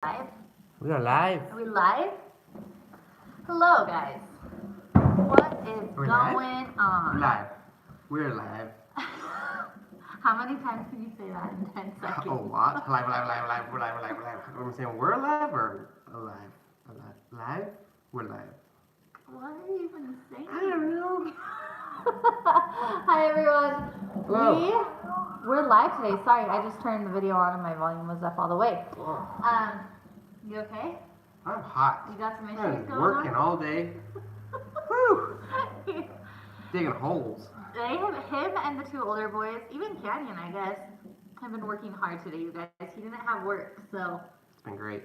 Live? We are live. Are we live? Hello, guys. What is We're going on? Live. We're live. How many times can you say that in 10 seconds? A lot. Live. We're live. What am I saying? We're alive or alive? Live? We're live. What are you even saying? I don't know. Hi, everyone. Hello. We're live today. Sorry, I just turned the video on and my volume was up all the way. Whoa. You okay? I'm hot. You got some issues I've been going working on? all day. Whew. Digging holes. Him and the two older boys, even Canyon, I guess, have been working hard today, you guys. He didn't have work, so. It's been great.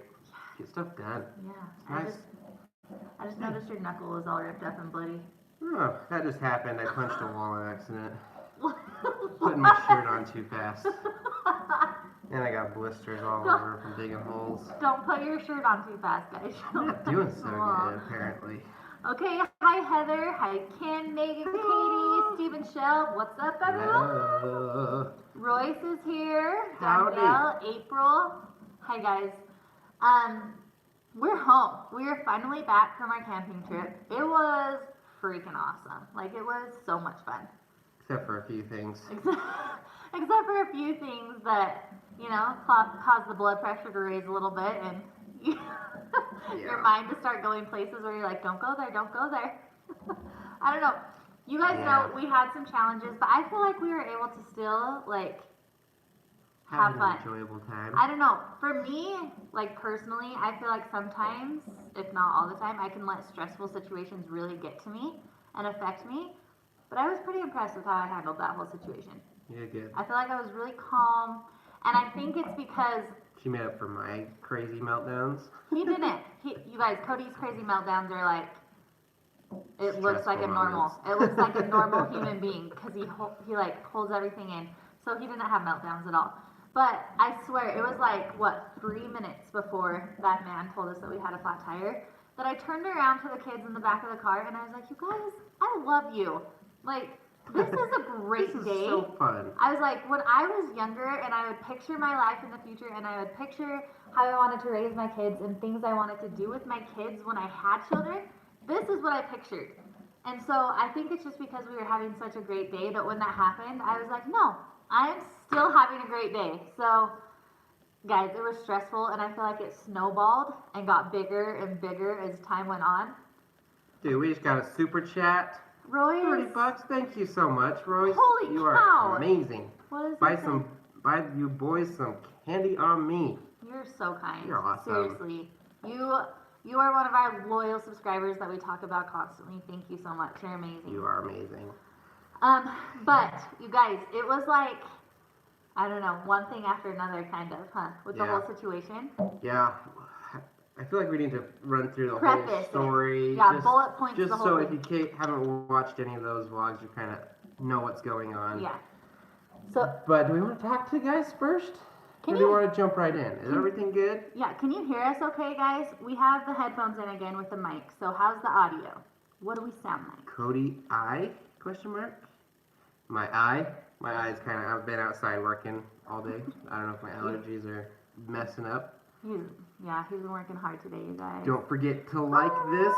Get stuff done. Yeah. It's nice. I just noticed your knuckle was all ripped up and bloody. Oh, that just happened. I punched a wall on accident. Putting my shirt on too fast. And I got blisters all over from digging holes. Don't put your shirt on too fast, guys. I'm not doing so good, apparently. Okay, hi Heather, hi Ken, Megan, Katie, Stephen, Shell. What's up, everyone? Royce is here. Danielle, April. Hi guys. We're home. We are finally back from our camping trip. It was freaking awesome. Like, it was so much fun. Except for a few things. Except for a few things that, you know, cause the blood pressure to raise a little bit and your mind to start going places where you're like, don't go there, don't go there. I don't know. You guys know we had some challenges, but I feel like we were able to still, like, have fun. An enjoyable time. I don't know. For me, like, personally, I feel like sometimes, if not all the time, I can let stressful situations really get to me and affect me. But I was pretty impressed with how I handled that whole situation. Yeah, good. I feel like I was really calm, and I think it's because she made up for my crazy meltdowns. He didn't. You guys, Cody's crazy meltdowns are like, it looks like a normal. It looks like a normal human being because he like holds everything in. So he didn't have meltdowns at all. But I swear, it was like, what, 3 minutes before that man told us that we had a flat tire, that I turned around to the kids in the back of the car and I was like, you guys, I love you. Like, this is a great this day. Is so fun. I was like, when I was younger and I would picture my life in the future and I would picture how I wanted to raise my kids and things I wanted to do with my kids when I had children, this is what I pictured. And so I think it's just because we were having such a great day that when that happened, I was like, no, I am still having a great day. So, guys, it was stressful and I feel like it snowballed and got bigger and bigger as time went on. Dude, we just got a super chat. Roy, $30. Thank you so much, Royce. Holy you cow. are amazing. What is Buy you boys some candy on me. You're so kind. You're awesome. Seriously. You are one of our loyal subscribers that we talk about constantly. Thank you so much. You're amazing. You are amazing. But you guys, it was like, I don't know, one thing after another kind of, with the whole situation. Yeah. I feel like we need to run through the whole story. Yeah, bullet points. Just the whole so thing. if you haven't watched any of those vlogs, you kind of know what's going on. Yeah. So. But do we want to talk to you guys first? Or do you want to jump right in? Is everything good? Yeah. Can you hear us okay, guys? We have the headphones in again with the mic. So how's the audio? What do we sound like? Cody, eye? Question mark? My eye? My eye's kind of, I've been outside working all day. I don't know if my allergies are messing up. He's been working hard today, you guys. Don't forget to like this,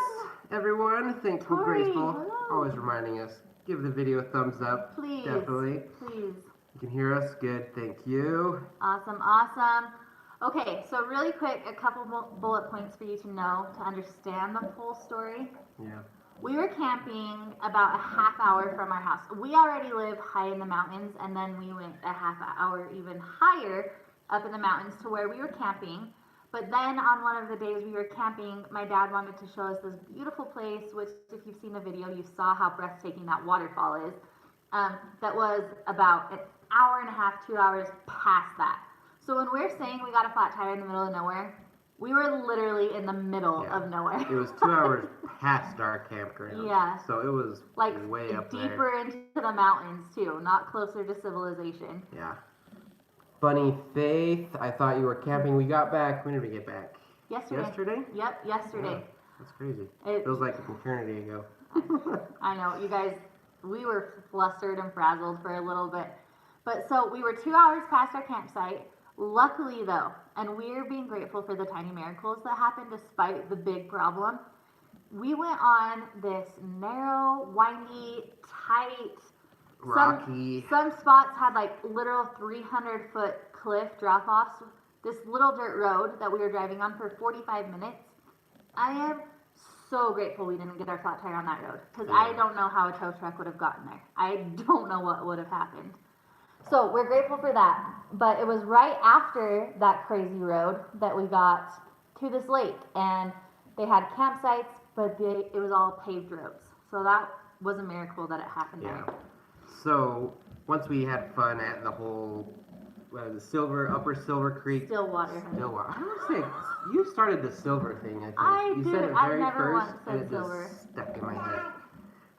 everyone. Thankful, grateful. Hello. Always reminding us. Give the video a thumbs up. Please. Definitely. Please. You can hear us. Good. Thank you. Awesome. Awesome. Okay, so really quick, a couple bullet points for you to know to understand the full story. Yeah. We were camping about a half hour from our house. We already live high in the mountains, and then we went a half hour even higher up in the mountains to where we were camping. But then on one of the days we were camping, my dad wanted to show us this beautiful place, which if you've seen the video, you saw how breathtaking that waterfall is. That was about an hour and a half, 2 hours past that. So when we're saying we got a flat tire in the middle of nowhere, we were literally in the middle of nowhere. It was 2 hours past our campground. Yeah. So it was like way up deeper there. Into the mountains too, not closer to civilization. Yeah. Bunny Faith, I thought you were camping. We got back. When did we get back? Yesterday? Yep, yesterday. Yeah, that's crazy. It feels like an eternity ago. I know. You guys, we were flustered and frazzled for a little bit. But so we were 2 hours past our campsite. Luckily, though, and we're being grateful for the tiny miracles that happened despite the big problem, we went on this narrow, windy, tight, Rocky. Some spots had like literal 300-foot cliff drop offs. This little dirt road that we were driving on for 45 minutes. I am so grateful we didn't get our flat tire on that road because I don't know how a tow truck would have gotten there. I don't know what would have happened. So we're grateful for that. But it was right after that crazy road that we got to this lake, and they had campsites, but it was all paved roads. So that was a miracle that it happened there. So once we had fun at the whole Upper Silver Creek. Stillwater. Stillwater. I don't say you started the silver thing. I think I you did. said it I very never first, once and said it silver. just stuck in my head.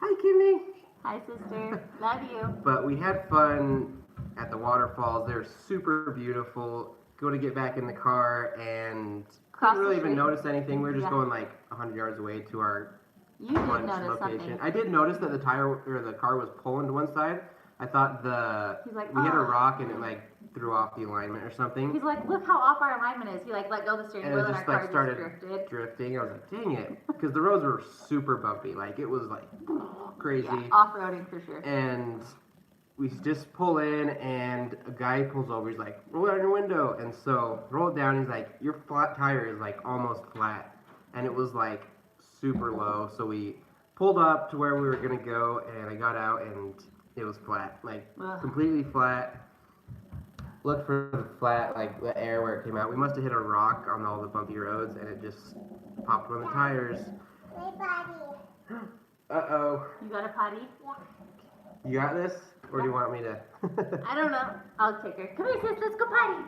Hi, Kimmy. Hi, sister. Love you. But we had fun at the waterfalls. They're super beautiful. Go to get back in the car and didn't really even notice anything. We were just going like 100 yards away to our lunch location. I did notice that the car was pulling to one side. I thought we hit a rock and it like threw off the alignment or something. He's like, look how off our alignment is. He like let go of the steering wheel and our car started just drifting. I was like, dang it, because the roads were super bumpy. Like it was like crazy. Yeah, off-roading for sure. And we just pull in and a guy pulls over. He's like, roll down your window. And so roll it down. He's like, your flat tire is like almost flat. And it was like super low. So we pulled up to where we were gonna go, and I got out and it was flat, like completely flat. Looked for the flat, like the air where it came out. We must have hit a rock on all the bumpy roads, and it just popped on the tires. My body. Uh-oh. You got a potty? Yeah. You got this? Or do you want me to? I don't know. I'll take her. Come here, sis. Let's go potty.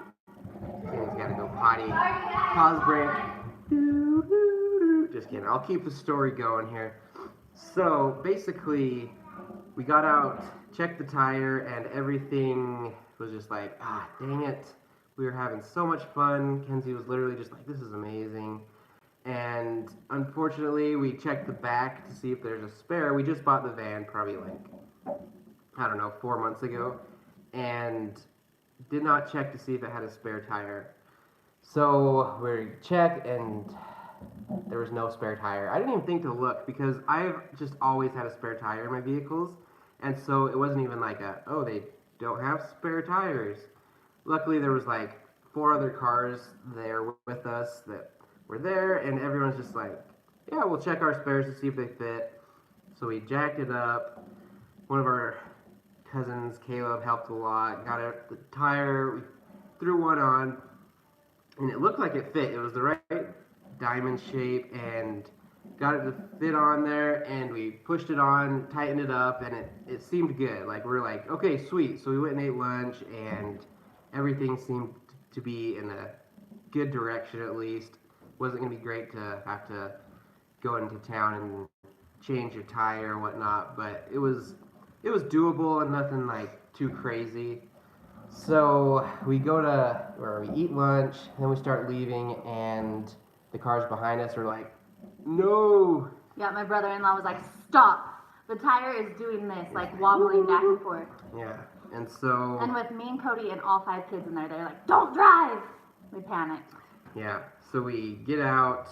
Someone's got to go potty. Pause break. Just kidding. I'll keep the story going here. So, basically, we got out, checked the tire, and everything was just like, dang it. We were having so much fun. Kenzie was literally just like, this is amazing. And unfortunately, we checked the back to see if there's a spare. We just bought the van probably like, 4 months ago, and did not check to see if it had a spare tire. So we checked, and there was no spare tire. I didn't even think to look because I've just always had a spare tire in my vehicles, and so it wasn't even like they don't have spare tires. Luckily, there was like 4 other cars there with us that were there, and everyone's just like, yeah, we'll check our spares to see if they fit. So we jacked it up. One of our cousins, Caleb, helped a lot, got the tire, we threw one on, and it looked like it fit. It was the right diamond shape, and got it to fit on there, and we pushed it on, tightened it up, and it seemed good. Like, we're like, okay, sweet. So we went and ate lunch, and everything seemed to be in a good direction at least. Wasn't going to be great to have to go into town and change your tire or whatnot, but it was doable and nothing like too crazy. So we go to where we eat lunch, then we start leaving, and the cars behind us are like, no. Yeah, my brother-in-law was like, stop. The tire is doing this, like wobbling back and forth. Yeah, and so... And with me and Cody and all 5 kids in there, they're like, don't drive. We panicked. Yeah, so we get out.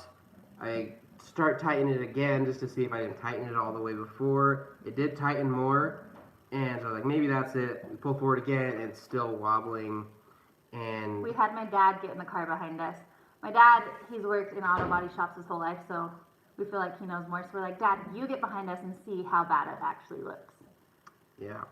I start tightening it again just to see if I didn't tighten it all the way before. It did tighten more, and so I was like, maybe that's it. We pull forward again, and it's still wobbling. And we had my dad get in the car behind us. My dad, he's worked in auto body shops his whole life, so we feel like he knows more. So we're like, Dad, you get behind us and see how bad it actually looks. Yeah.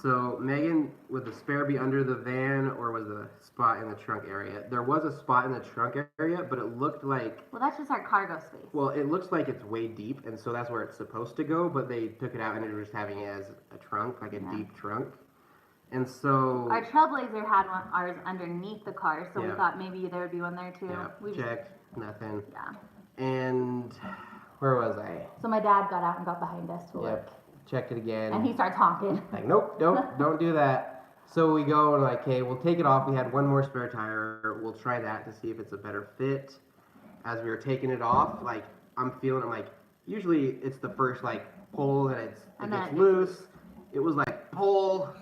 So, Megan, would the spare be under the van, or was the spot in the trunk area? There was a spot in the trunk area, but it looked like... Well, that's just our cargo space. Well, it looks like it's way deep, and so that's where it's supposed to go, but they took it out and they were just having it as a trunk, like a deep trunk. And so... Our Trailblazer had ours underneath the car, so we thought maybe there would be one there too. Yeah, we checked, nothing. Yeah. And where was I? So my dad got out and got behind us to look. Checked it again. And he starts honking. Like, nope, don't do that. So we go and like, okay, we'll take it off. We had one more spare tire. We'll try that to see if it's a better fit. As we were taking it off, like, I'm feeling it, like, usually it's the first, like, pull that it gets loose. It was like, pull,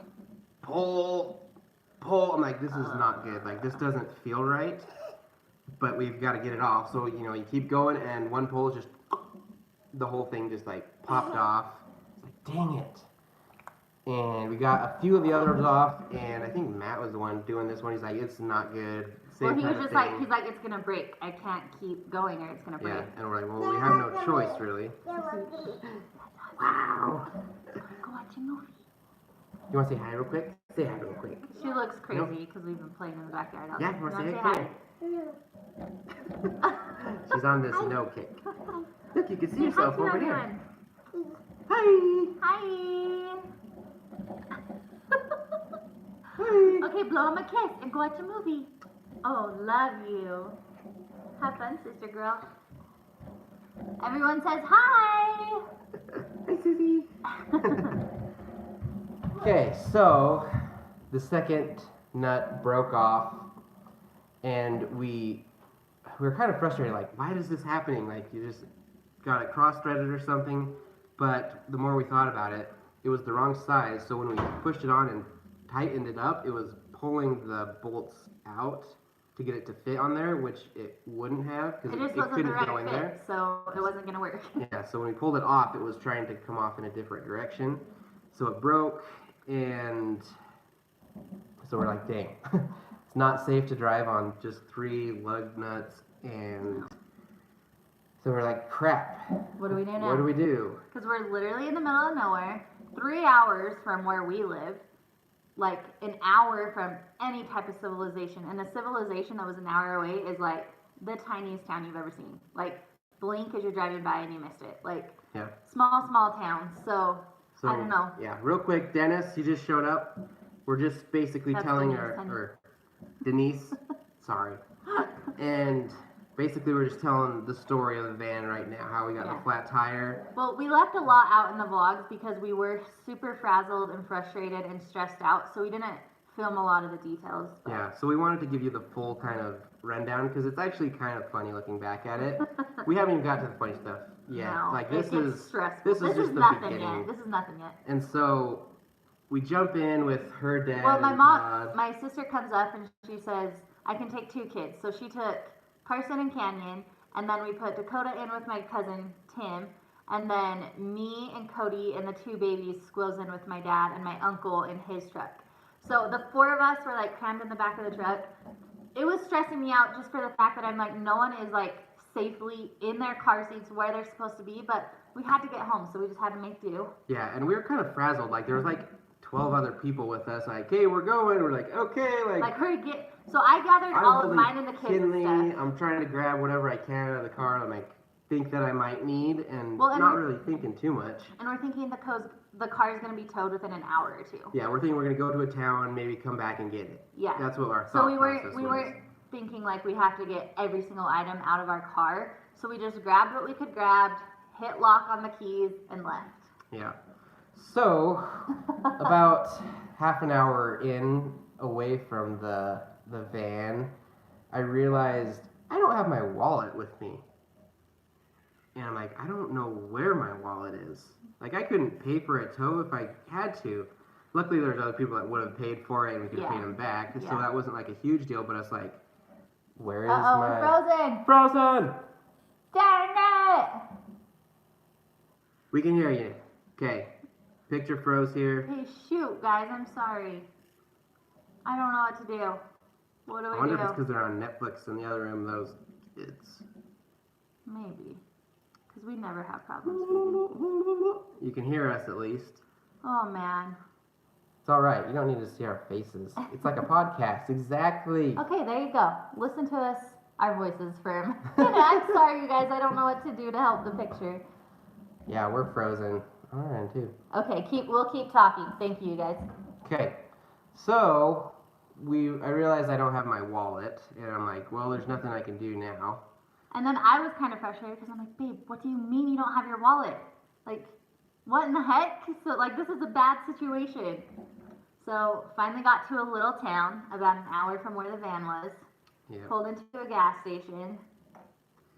pull. I'm like, this is not good. Like, this doesn't feel right. But we've got to get it off. So, you know, you keep going, and one pull just, the whole thing just like popped off. It's like, dang it. And we got a few of the others off, and I think Matt was the one doing this one. He's like, it's not good. Well, Same he kind was of just thing. like, he's like, it's gonna break. I can't keep going, or it's gonna break. Yeah, and we're like, well, we have no choice, really. Wow. Go watch a movie. You want to say hi real quick? Say hi real quick. She looks crazy because we've been playing in the backyard. Yeah, you want to say hi? hi? She's on this no kick. Look, you can see Say yourself hi to over there. everyone. Hi. Hi. Hi. Okay, blow him a kiss and go watch a movie. Oh, love you. Have fun, sister girl. Everyone says hi. Hi, Susie. Okay, so the second nut broke off, and we were kind of frustrated. Like, why is this happening? Like, you just got it cross-threaded or something. But the more we thought about it, it was the wrong size. So when we pushed it on and tightened it up, it was pulling the bolts out to get it to fit on there, which it wouldn't have because It just it wasn't the couldn't go right in fit, there. so it wasn't gonna work. Yeah, so when we pulled it off, it was trying to come off in a different direction. So it broke, and so we're like, dang, it's not safe to drive on just 3 lug nuts. And so we're like, crap. What do we do now? What do we do? Because we're literally in the middle of nowhere, 3 hours from where we live, like an hour from any type of civilization. And the civilization that was an hour away is like the tiniest town you've ever seen. Like, blink as you're driving by and you missed it. Like, Yeah. small town. So I don't know. Yeah, real quick, Dennis, you just showed up. We're just basically That's telling Denise, honey. Denise, sorry. And basically we're just telling the story of the van right now, how we got Yeah. the flat tire. Well, we left a lot out in the vlogs because we were super frazzled and frustrated and stressed out, so we didn't film a lot of the details. But Yeah, so we wanted to give you the full kind of rundown because it's actually kind of funny looking back at it. We haven't even got to the funny stuff yet. no, Like, it this gets is stressful. this is just the nothing beginning. yet. This is nothing yet. And so we jump in with her dad. Well, my and mom, Todd. my sister comes up and she says, I can take 2 kids. So she took Carson and Canyon, and then we put Dakota in with my cousin Tim, and then me and Cody and the 2 babies squeals in with my dad and my uncle in his truck. So the 4 of us were like crammed in the back of the truck. It was stressing me out just for the fact that I'm like, no one is like safely in their car seats where they're supposed to be, but we had to get home, so we just had to make do. Yeah, and we were kind of frazzled. Like, there was like 12 other people with us. Like, hey, we're going. We're like, okay. Like, hurry, get. So I gathered I'm all of holding mine and the kids Kinley. and stuff. I'm trying to grab whatever I can out of the car that I think that I might need, and Well, and not we're- really thinking too much. And we're thinking the car is going to be towed within an hour or 2. Yeah, we're thinking we're gonna go to a town, maybe come back and get it. Yeah. That's what our So thought we process was. weren't thinking like we have to get every single item out of our car. So we just grabbed what we could grab, hit lock on the keys, and left. Yeah. So about half an hour in, away from the van, I realized I don't have my wallet with me. And I'm like, I don't know where my wallet is. Like, I couldn't pay for a tow if I had to. Luckily, there's other people that would have paid for it and we could have paid them back. So Yeah. that wasn't like a huge deal, but I was like, where is Uh-oh, my... we're frozen! Frozen! Darn it! We can hear you. Okay. Picture froze here. Hey, shoot, guys, I'm sorry. I don't know what to do. What do I we wonder do? if it's because they're on Netflix in the other room, those kids. Maybe. Because we never have problems speaking. You can hear us at least. Oh, man. It's all right. You don't need to see our faces. It's like a podcast. Exactly. Okay, there you go. Listen to us, our voices for a minute. I'm sorry, you guys. I don't know what to do to help the picture. Yeah, we're frozen. All right, too. Okay, we'll keep talking. Thank you, you guys. Okay. So I realized I don't have my wallet, and I'm like, well, there's nothing I can do now. And then I was kind of frustrated because I'm like, babe, what do you mean you don't have your wallet? Like, what in the heck? So, like, this is a bad situation. So, finally got to a little town about an hour from where the van was. Yeah. Pulled into a gas station.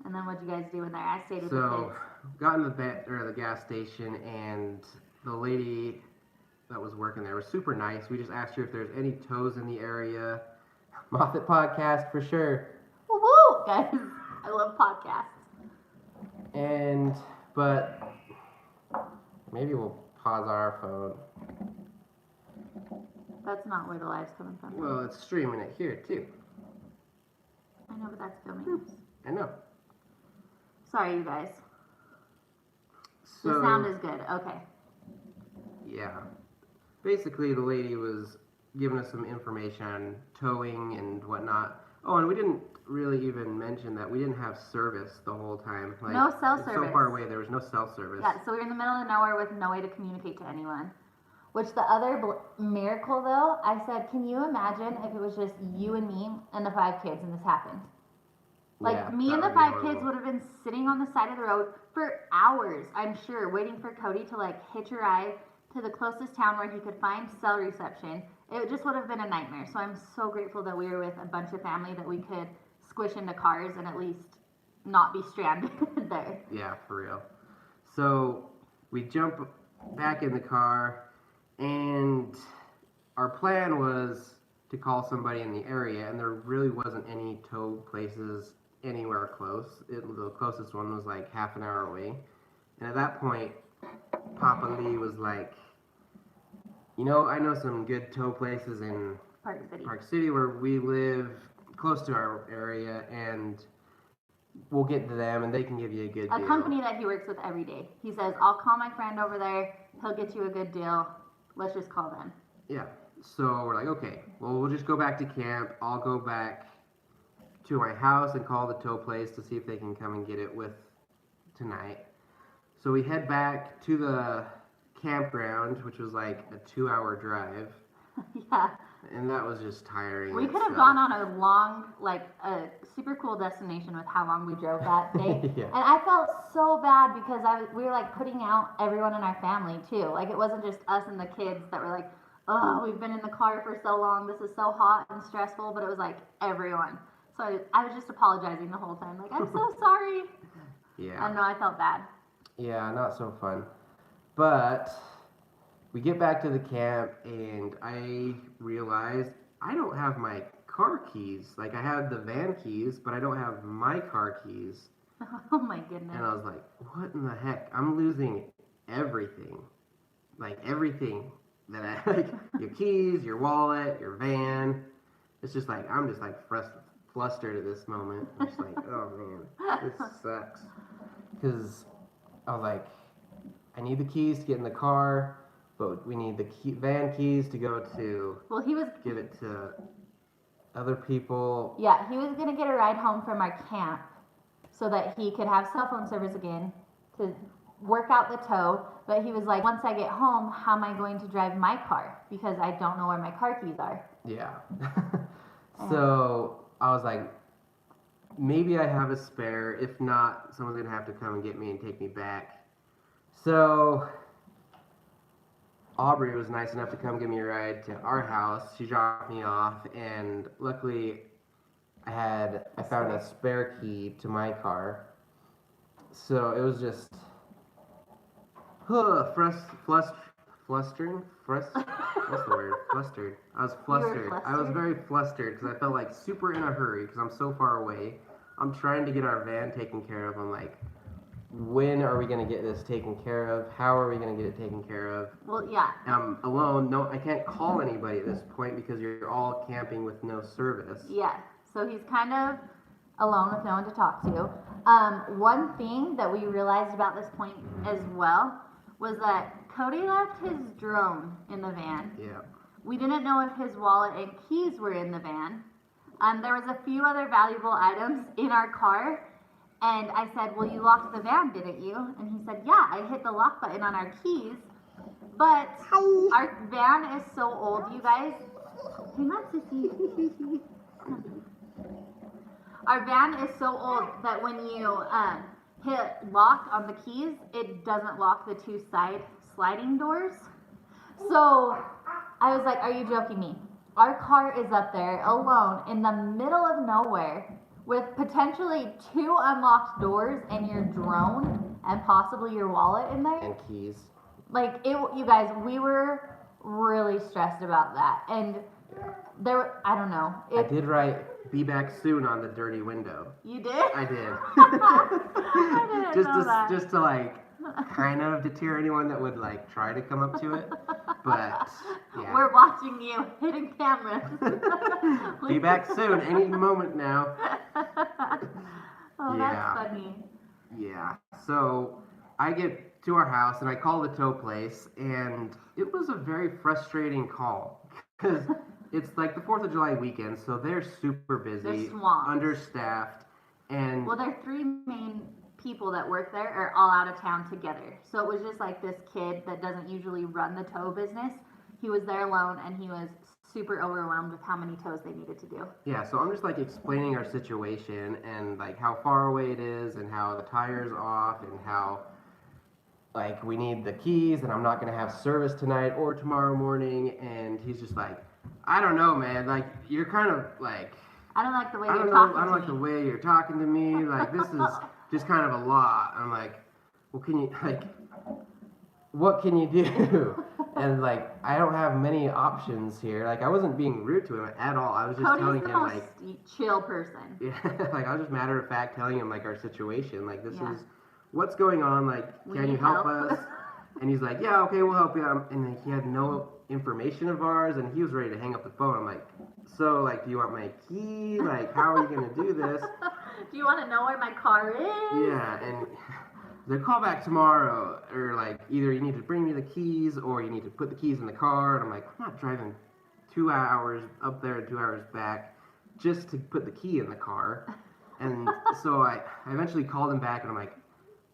And then what'd you guys do in there? I stayed with the So kids. got in the gas station, and the lady that was working there was super nice. We just asked her if there's any tows in the area. Moffat podcast for sure. Woo, guys! I love podcasts. But maybe we'll pause our phone. That's not where the live's coming from. Well, it's streaming it here too. I know, but that's filming us. I know. Sorry, you guys. So, The sound is good. Okay. Yeah. Basically, the lady was giving us some information on towing and whatnot. Oh, and we didn't really even mention that we didn't have service the whole time. Like, No cell it's service. so far away, there was no cell service. Yeah, so we were in the middle of nowhere with no way to communicate to anyone. Which the other miracle, though, I said, can you imagine if it was just you and me and the 5 kids and this happened? Like, Yeah, me that and the would be 5 horrible. kids would have been sitting on the side of the road for hours, I'm sure, waiting for Cody to, like, hitch a ride to the closest town where he could find cell reception. It just would have been a nightmare. So I'm so grateful that we were with a bunch of family that we could squish into cars and at least not be stranded there. Yeah, for real. So we jump back in the car, and our plan was to call somebody in the area, and there really wasn't any tow places anywhere close. The closest one was like half an hour away. And at that point, Papa Lee was like, you know, I know some good tow places in Park City where we live, close to our area, and we'll get to them and they can give you a good A deal. company that he works with every day. He says, I'll call my friend over there. He'll get you a good deal. Let's just call them. Yeah. So we're like, okay, well, we'll just go back to camp. I'll go back to my house and call the tow place to see if they can come and get it with tonight. So we head back to the campground, which was like a 2-hour drive. Yeah. And that was just tiring. We could have itself. gone on a long, like a super cool destination with how long we drove that day. Yeah. And I felt so bad because we were like putting out everyone in our family too. Like it wasn't just us and the kids that were like, oh, we've been in the car for so long. This is so hot and stressful. But it was like everyone. So I was just apologizing the whole time. Like, I'm so sorry. Yeah. I know I felt bad. Yeah, not so fun. But we get back to the camp, and I realized I don't have my car keys. Like, I have the van keys, but I don't have my car keys. Oh my goodness. And I was like, what in the heck? I'm losing everything. Like, everything that I, like, your keys, your wallet, your van. It's just like, I'm just like flustered at this moment. I'm just like, oh man, this sucks. Because I was like, I need the keys to get in the car, but we need the van keys to go to Well, he was. give it to other people. Yeah, he was gonna get a ride home from our camp so that he could have cell phone service again to work out the tow. But he was like, once I get home, how am I going to drive my car? Because I don't know where my car keys are. Yeah. So I was like, maybe I have a spare. If not, someone's gonna have to come and get me and take me back. So Aubrey was nice enough to come give me a ride to our house. She dropped me off, and luckily I found a spare key to my car. So it was just flustering. What's the word? Flustered. I was flustered. I was flustered? very flustered because I felt like super in a hurry because I'm so far away. I'm trying to get our van taken care of. I'm like, when are we going to get this taken care of? How are we going to get it taken care of? Well, yeah. And I'm alone. No, I can't call anybody at this point because you're all camping with no service. Yeah. So he's kind of alone with no one to talk to. One thing that we realized about this point as well was that Cody left his drone in the van. Yeah. We didn't know if his wallet and keys were in the van. There was a few other valuable items in our car. And I said, well, you locked the van, didn't you? And he said, yeah, I hit the lock button on our keys. But our van is so old, you guys. Hang on, Sissy. Our van is so old that when you hit lock on the keys, it doesn't lock the two side sliding doors. So I was like, are you joking me? Our car is up there alone in the middle of nowhere with potentially 2 unlocked doors and your drone and possibly your wallet in there. And keys. Like, you guys, we were really stressed about that. And I don't know. I did write "Be back soon" on the dirty window. You did? I did. I didn't know that. Just to like kind of deter anyone that would like try to come up to it. But yeah. We're watching you, hidden cameras. Be back soon, any moment now. Oh, Yeah. that's funny. Yeah. So I get to our house and I call the tow place, and it was a very frustrating call because it's like the 4th of July weekend, so they're super busy, They're swamped. understaffed, and Well, their 3 main people that work there are all out of town together. So it was just like this kid that doesn't usually run the tow business. He was there alone, and he was super overwhelmed with how many tows they needed to do. yeah, so I'm just like explaining our situation and like how far away it is and how the tire's off and how like we need the keys and I'm not gonna have service tonight or tomorrow morning, and he's just like, I don't know, man, like you're kind of like I don't like the way I you're don't know, talking I don't to like me. the way you're talking to me, like this is just kind of a lot. I'm like, well, can you like what can you do? And like I don't have many options here. Like I wasn't being rude to him at all. I was just telling Cody's the him most like chill person. yeah, like I was just matter of fact telling him like our situation. Like this Yeah. is what's going on. Like We can you need help help. us? And he's like, yeah, okay, we'll help you. And then he had no information of ours, and he was ready to hang up the phone. I'm like, so like, do you want my key? Like, how are you gonna do this? Do you want to know where my car is? Yeah, and they call back tomorrow, or like either you need to bring me the keys or you need to put the keys in the car. And I'm like, I'm not driving 2 hours up there and 2 hours back just to put the key in the car. And so I eventually called him back and I'm like,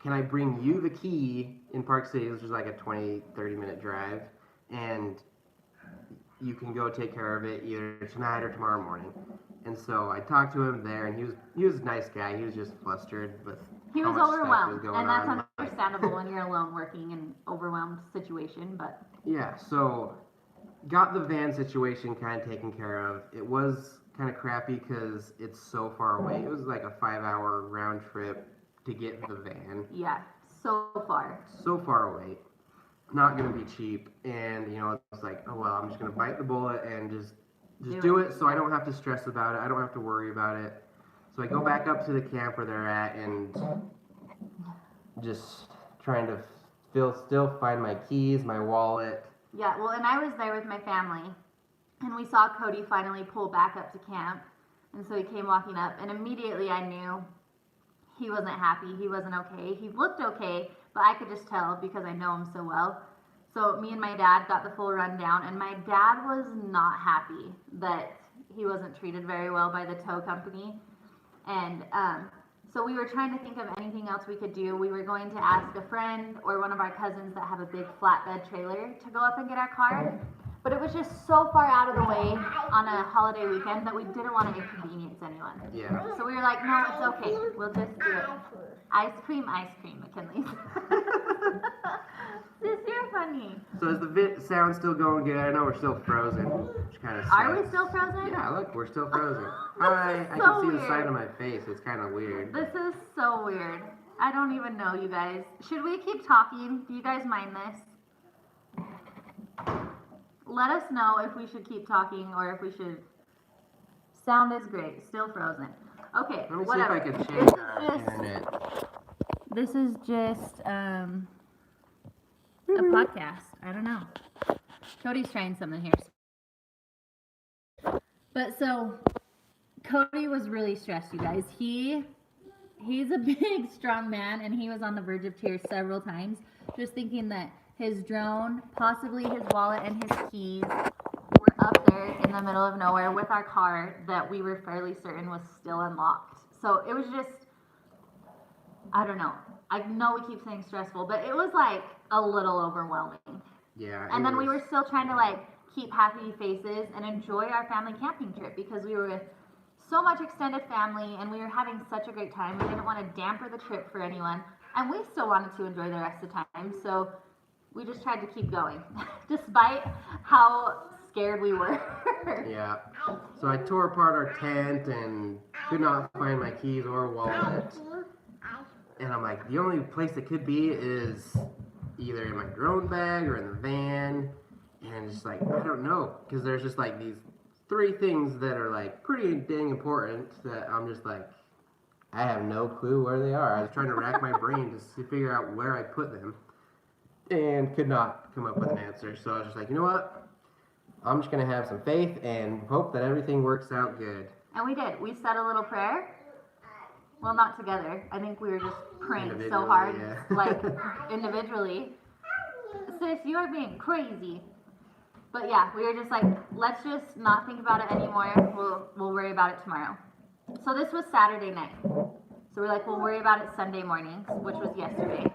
can I bring you the key in Park City, which is like a 20-30 minute drive, and you can go take care of it either tonight or tomorrow morning. And so I talked to him there, and he was a nice guy. He was just flustered with He how was much stuff overwhelmed, was going and that's on. understandable when you're alone working in an overwhelmed situation. But Yeah, so got the van situation kind of taken care of. It was kind of crappy because it's so far away. It was like a 5-hour round trip to get the van. yeah, so far. So far away. Not gonna be cheap, and you know it's like, oh well, I'm just gonna bite the bullet and just do it, so I don't have to stress about it. I don't have to worry about it. So I go back up to the camp where they're at and just trying to still find my keys, my wallet. Yeah, well, and I was there with my family, and we saw Cody finally pull back up to camp, and so he came walking up, and immediately I knew he wasn't happy, he wasn't okay. He looked okay, but I could just tell because I know him so well. So me and my dad got the full rundown, and my dad was not happy that he wasn't treated very well by the tow company. And so we were trying to think of anything else we could do. We were going to ask a friend or one of our cousins that have a big flatbed trailer to go up and get our car. But it was just so far out of the way on a holiday weekend that we didn't want to inconvenience anyone. Yeah. So we were like, no, it's okay. We'll just do it. Ice cream, McKinley's. Sis, you're funny. So is the sound still going good? I know we're still frozen, which kind of sucks. Are we still frozen? Yeah, look, we're still frozen. This is I so can see the weird. side of my face. It's kind of weird. This is so weird. I don't even know, you guys. Should we keep talking? Do you guys mind this? Let us know if we should keep talking or if we should. Sound is great. Still frozen. Okay, Let me whatever. see if I can change our internet. This is just a podcast. I don't know. Cody's trying something here. But so Cody was really stressed, you guys. He's a big, strong man, and he was on the verge of tears several times, just thinking that his drone, possibly his wallet, and his keys were up there in the middle of nowhere with our car that we were fairly certain was still unlocked. So it was just, I don't know. I know we keep saying stressful, but it was like a little overwhelming. Yeah. And then we were still trying to like keep happy faces and enjoy our family camping trip because we were with so much extended family and we were having such a great time. We didn't want to damper the trip for anyone, and we still wanted to enjoy the rest of the time. So we just tried to keep going despite how scared we were. Yeah. So I tore apart our tent and could not find my keys or wallet. And I'm like, the only place it could be is either in my drone bag or in the van. And just like, I don't know, because there's just like these three things that are like pretty dang important that I'm just like, I have no clue where they are. I was trying to rack my brain to figure out where I put them and could not come up with an answer. So I was just like, you know what? I'm just going to have some faith and hope that everything works out good. And we did. We said a little prayer. Well, not together. I think we were just praying so hard, yeah. like individually. Sis, you are being crazy. But yeah, we were just like, let's just not think about it anymore. We'll worry about it tomorrow. So this was Saturday night. So we're like, we'll worry about it Sunday mornings, which was yesterday.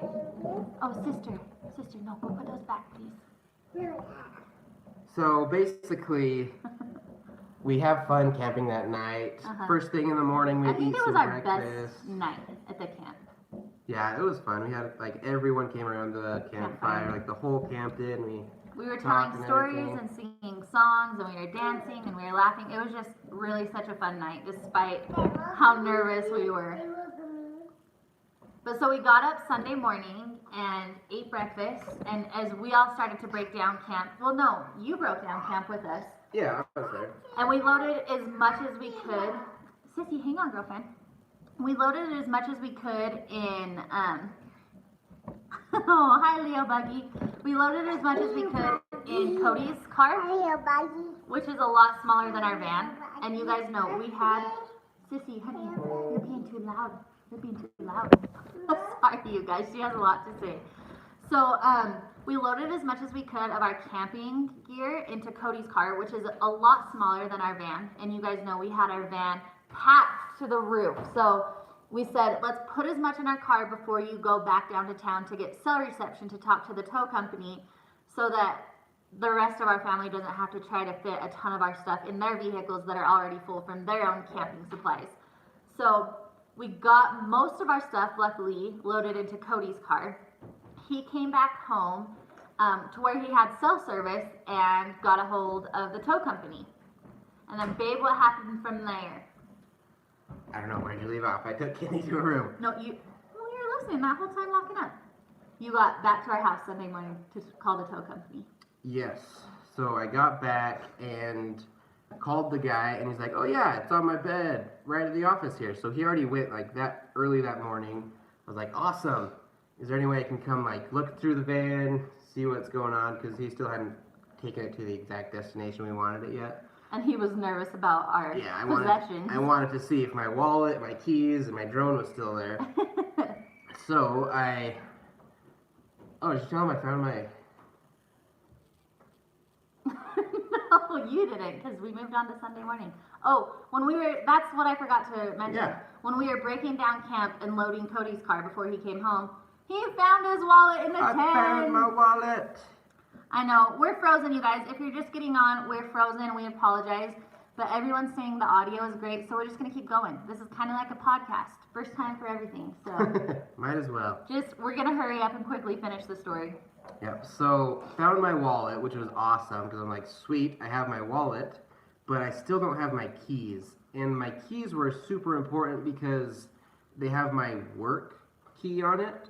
Oh, sister, no, go put those back, please. So basically, we have fun camping that night. First thing in the morning, we eat some breakfast. I think it was our best night at the camp. Yeah, it was fun. We had like everyone came around the campfire, like the whole camp did. And we were telling stories and singing songs, and we were dancing and we were laughing. It was just really such a fun night, despite how nervous we were. But so we got up Sunday morning and ate breakfast, and as we all started to break down camp, well, no, you broke down camp with us. Yeah, I was there. And we loaded as much as we could. Sissy, hang on, girlfriend. We loaded as much as we could in, oh, hi, Leo Buggy. We loaded as much as we could in Cody's car, which is a lot smaller than our van. And you guys know, we had, Sissy, honey, you're being too loud. You're being too loud. Sorry, you guys. She has a lot to say. So, we loaded as much as we could of our camping gear into Cody's car, which is a lot smaller than our van. And you guys know we had our van packed to the roof. So we said, let's put as much in our car before you go back down to town to get cell reception to talk to the tow company so that the rest of our family doesn't have to try to fit a ton of our stuff in their vehicles that are already full from their own camping supplies. So we got most of our stuff, luckily, loaded into Cody's car. He came back home to where he had cell service and got a hold of the tow company. And then, babe, what happened from there? I don't know, where'd you leave off? I took Kenny to a room. No, you were listening that whole time locking up. You got back to our house Sunday morning to call the tow company. Yes. So I got back and called the guy, and he's like, oh yeah, it's on my bed right at the office here. So he already went like that early that morning. I was like, awesome. Is there any way I can come like look through the van, see what's going on? Because he still hadn't taken it to the exact destination we wanted it yet. And he was nervous about our possessions. I wanted to see if my wallet, my keys, and my drone was still there. So oh, did you tell him I found my... No, you didn't, because we moved on to Sunday morning. Oh, that's what I forgot to mention. Yeah. When we were breaking down camp and loading Cody's car before he came home, he found his wallet in the tent. I found my wallet. I know, we're frozen, you guys. If you're just getting on, we're frozen. We apologize. But everyone's saying the audio is great, so we're just going to keep going. This is kind of like a podcast. First time for everything, so. Might as well. We're going to hurry up and quickly finish the story. Yep, so found my wallet, which was awesome, because I'm like, sweet, I have my wallet, but I still don't have my keys. And my keys were super important because they have my work key on it,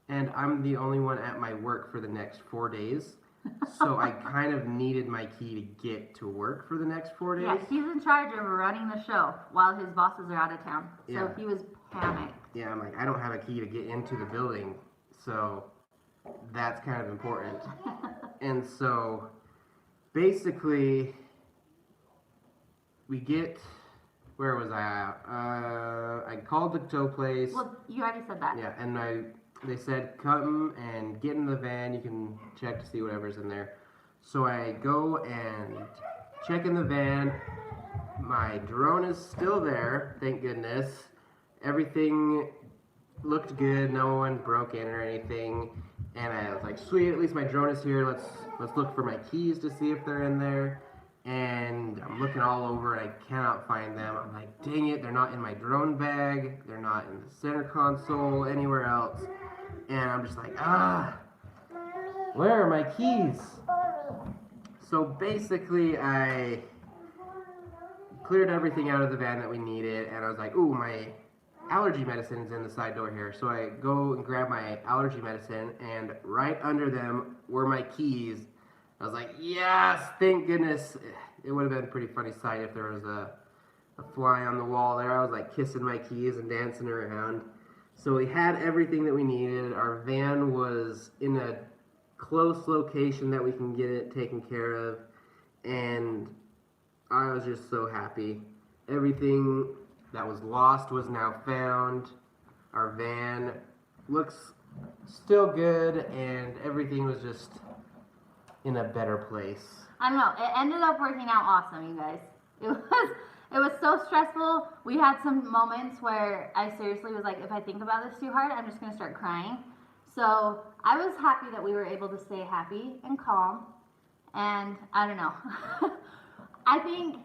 and I'm the only one at my work for the next 4 days. So I kind of needed my key to get to work for the next 4 days. Yeah, he's in charge of running the show while his bosses are out of town. So yeah. He was panicked. Yeah, I'm like, I don't have a key to get into the building. So that's kind of important. And so basically where was I at? I called the tow place. Well, you already said that. Yeah, and they said, come and get in the van. You can check to see whatever's in there. So I go and check in the van. My drone is still there, thank goodness. Everything looked good. No one broke in or anything. And I was like, sweet, at least my drone is here. Let's look for my keys to see if they're in there. And I'm looking all over and I cannot find them. I'm like, dang it, they're not in my drone bag. They're not in the center console, anywhere else. And I'm just like, where are my keys? So basically, I cleared everything out of the van that we needed, and I was like, ooh, my allergy medicine is in the side door here. So I go and grab my allergy medicine, and right under them were my keys. I was like, yes, thank goodness. It would have been a pretty funny sight if there was a fly on the wall there. I was like kissing my keys and dancing around. So we had everything that we needed. Our van was in a close location that we can get it taken care of. And I was just so happy. Everything that was lost was now found. Our van looks still good, and everything was just in a better place. I don't know. It ended up working out awesome, you guys. It was so stressful. We had some moments where I seriously was like, if I think about this too hard, I'm just gonna start crying. So I was happy that we were able to stay happy and calm. And I don't know. I think,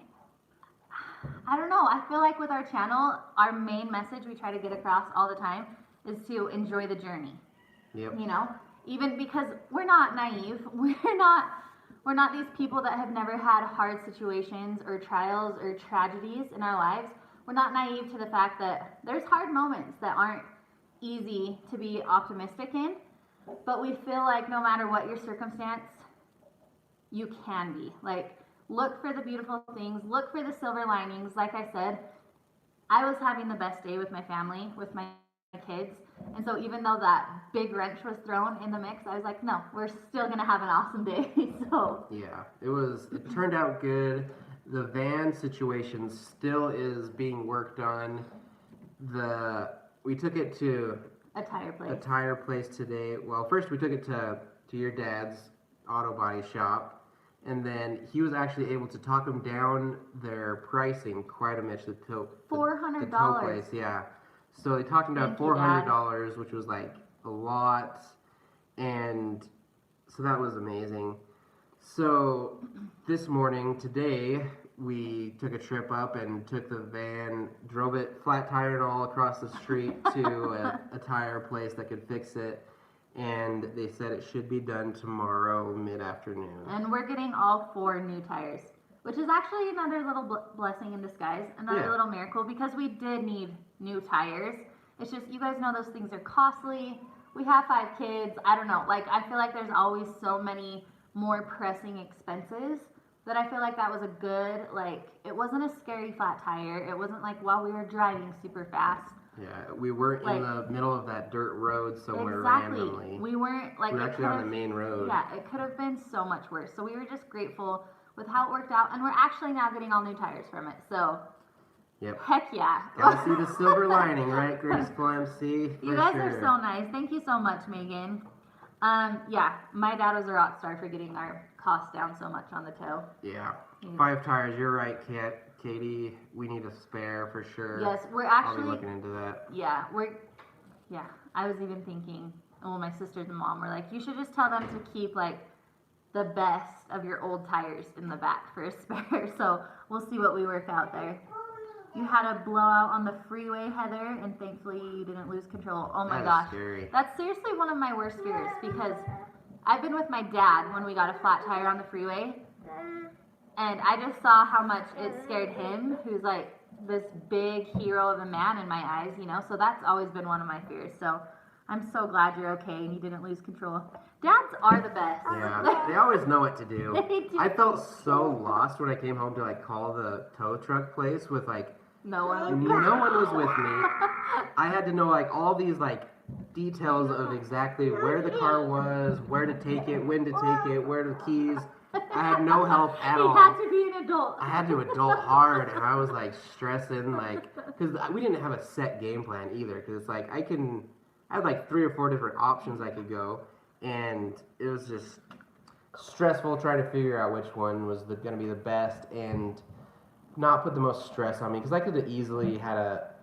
I don't know. I feel like with our channel, our main message we try to get across all the time is to enjoy the journey. Yep. You know, even because we're not naive. We're not these people that have never had hard situations or trials or tragedies in our lives. We're not naive to the fact that there's hard moments that aren't easy to be optimistic in, but we feel like no matter what your circumstance, you can be. Like, look for the beautiful things, look for the silver linings. Like I said, I was having the best day with my family, with my kids. And so even though that big wrench was thrown in the mix, I was like, no, we're still going to have an awesome day. So yeah, it turned out good. The van situation still is being worked on. We took it to a tire place today. Well, first we took it to your dad's auto body shop, and then he was actually able to talk them down their pricing quite a bit. The tow place, yeah. So they talked him down $400, which was like a lot, and so that was amazing. So this morning, today, we took a trip up and took the van, drove it flat tire and all across the street to a tire place that could fix it, and they said it should be done tomorrow mid-afternoon. And we're getting all 4 new tires, which is actually another little blessing in disguise, another little miracle, because we did need new tires. It's just, you guys know those things are costly. We have 5 kids. I don't know. Like, I feel like there's always so many more pressing expenses that I feel like that was a good, like, it wasn't a scary flat tire. It wasn't like while we were driving super fast. Yeah, we weren't in the middle of that dirt road somewhere Exactly. randomly. We weren't, like, we were actually on the main road. Yeah, it could have been so much worse. So we were just grateful with how it worked out, and we're actually now getting all new tires from it. So, yep. Heck yeah. Gotta see the silver lining, right, Graceful MC? You guys are so nice. Thank you so much, Megan. Yeah, my dad was a rock star for getting our costs down so much on the tow. Yeah. 5 tires, you're right, Katie. We need a spare for sure. Yes, we're actually... I'll be looking into that. Yeah, I was even thinking, well, my sisters and mom were like, you should just tell them to keep, like, the best of your old tires in the back for a spare. So we'll see what we work out there. You had a blowout on the freeway, Heather, and thankfully you didn't lose control. Oh my gosh. Scary. That's seriously one of my worst fears, because I've been with my dad when we got a flat tire on the freeway, and I just saw how much it scared him, who's like this big hero of a man in my eyes, you know, so that's always been one of my fears. So I'm so glad you're okay and you didn't lose control. Dads are the best. Yeah, they always know what to do. They do. I felt so lost when I came home to like call the tow truck place with like no one was with me. I had to know like all these like details of exactly where the car was, where to take it, when to take it, where the keys. I had no help at all. You had to be an adult. I had to adult hard, and I was like stressing, like, because we didn't have a set game plan either. Because it's like I had like 3 or 4 different options I could go, and it was just stressful trying to figure out which one was going to be the best and not put the most stress on me. Because I could have easily had a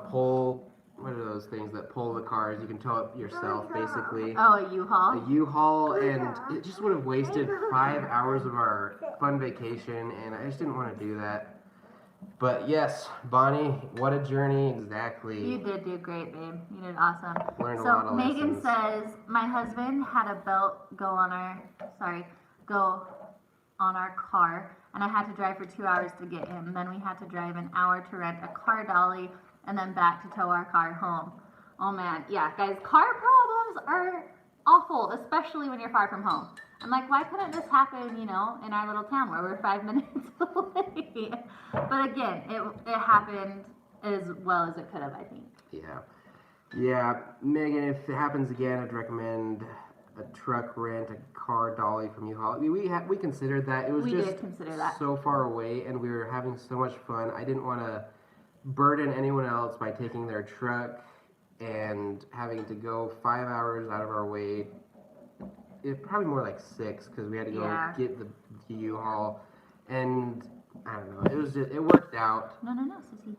pull. What are those things that pull the cars? You can tow it yourself, basically. Oh, a U-Haul? A U-Haul, and it just would have wasted 5 hours of our fun vacation, and I just didn't want to do that. But yes, Bonnie, what a journey, exactly. You did do great, babe. You did awesome. Learned a lot of Megan lessons. says, my husband had a belt go on our car, and I had to drive for 2 hours to get him. Then we had to drive an hour to rent a car dolly, and then back to tow our car home. Oh man, yeah, guys, car problems are awful, especially when you're far from home. I'm like, why couldn't this happen, in our little town where we're 5 minutes away? But again, it happened as well as it could have, I think. Yeah. Yeah, Megan, if it happens again, I'd recommend a truck rent, a car dolly from U-Haul. I mean, we considered that. It was We just did consider that. so far away, and we were having so much fun. I didn't want to burden anyone else by taking their truck and having to go 5 hours out of our way. It probably more like 6 because we had to go get the U-Haul, and I don't know. It worked out. No, sissy.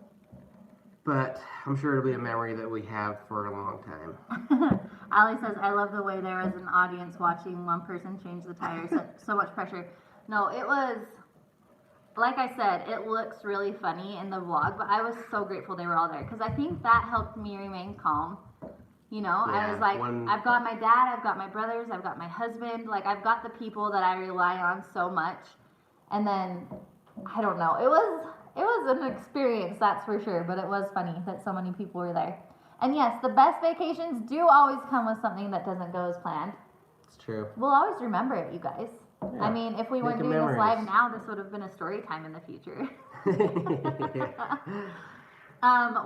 But I'm sure it'll be a memory that we have for a long time. Allie says, I love the way there was an audience watching one person change the tires. So much pressure. No, it was, like I said, it looks really funny in the vlog, but I was so grateful they were all there because I think that helped me remain calm. I was like, I've got my dad, I've got my brothers, I've got my husband, like I've got the people that I rely on so much. And then, I don't know, it was an experience, that's for sure, but it was funny that so many people were there. And yes, the best vacations do always come with something that doesn't go as planned. It's true. We'll always remember it, you guys. Yeah. I mean, if we weren't doing this live now, this would have been a story time in the future.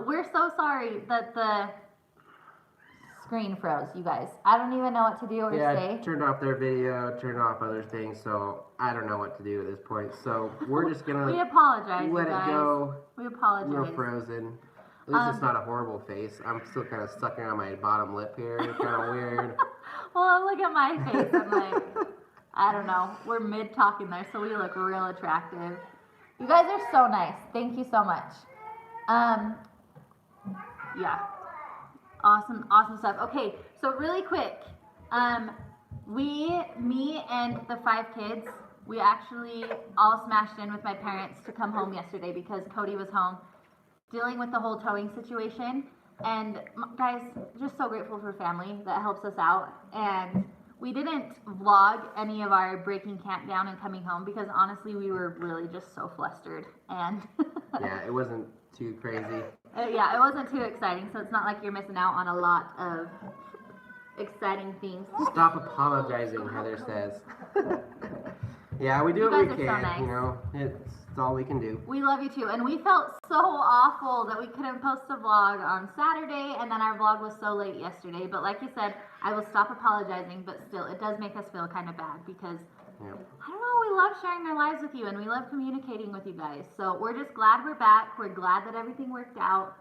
We're so sorry that the screen froze, you guys. I don't even know what to do or say. Turned off their video, turned off other things, so I don't know what to do at this point. So we're just gonna we apologize, let you guys. it go. We apologize. We're frozen. At least it's not a horrible face. I'm still kind of sucking on my bottom lip here. It's kind of weird. Well, look at my face. I'm like, I don't know. We're mid-talking there, so we look real attractive. You guys are so nice. Thank you so much. Yeah. Awesome stuff. Okay, so really quick, me and the 5 kids, we actually all smashed in with my parents to come home yesterday because Cody was home dealing with the whole towing situation. And guys, just so grateful for family that helps us out. And we didn't vlog any of our breaking camp down and coming home because honestly, we were really just so flustered. And yeah, it wasn't too crazy. Yeah, it wasn't too exciting, so it's not like you're missing out on a lot of exciting things. Stop apologizing, Heather says. Yeah, we do what we can, so nice. It's all we can do. We love you too, and we felt so awful that we couldn't post a vlog on Saturday, and then our vlog was so late yesterday, but like you said, I will stop apologizing, but still, it does make us feel kind of bad, because Yep. I don't know, we love sharing our lives with you, and we love communicating with you guys. So we're just glad we're back. We're glad that everything worked out.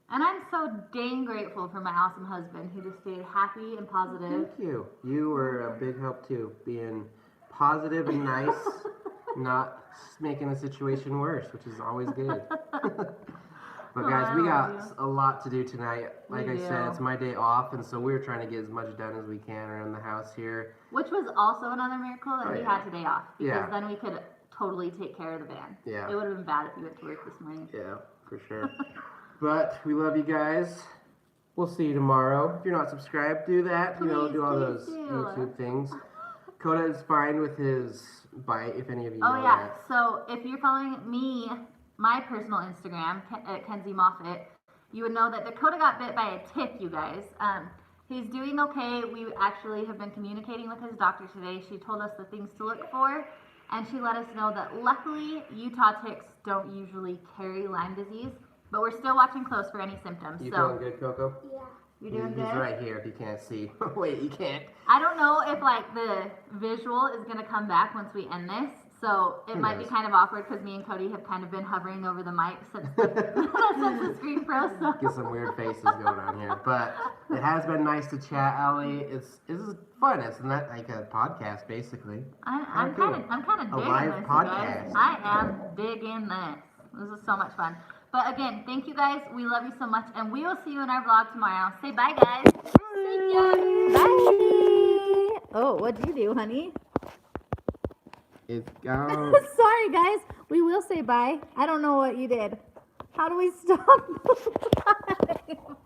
And I'm so dang grateful for my awesome husband who just stayed happy and positive. Thank you. You were a big help too, being positive and nice, not making the situation worse, which is always good. But guys, we got a lot to do tonight. Like I said, it's my day off, and so we're trying to get as much done as we can around the house here. Which was also another miracle that we had today off, because then we could totally take care of the van. Yeah. It would have been bad if you went to work this morning. Yeah, for sure. But we love you guys. We'll see you tomorrow. If you're not subscribed, do that. Please, do all those YouTube things. Coda is fine with his bite, if any of you know that. So if you're following me, my personal Instagram, at Kenzie Moffat, you would know that Dakota got bit by a tick, you guys. He's doing okay. We actually have been communicating with his doctor today. She told us the things to look for, and she let us know that luckily Utah ticks don't usually carry Lyme disease, but we're still watching close for any symptoms. You feeling good, Coco? Yeah. You're doing good? He's right here if you can't see. Wait, you can't. I don't know if the visual is going to come back once we end this. So it might be kind of awkward because me and Cody have kind of been hovering over the mic since the screen froze. So. Get some weird faces going on here, but it has been nice to chat, Allie. This is fun. It's not like a podcast, basically. I'm kind of digging live this, podcast. You guys. I am digging this. This is so much fun. But again, thank you guys. We love you so much, and we will see you in our vlog tomorrow. Say bye, guys. Bye. Oh, what'd you do, honey? It's gone. Sorry, guys. We will say bye. I don't know what you did. How do we stop?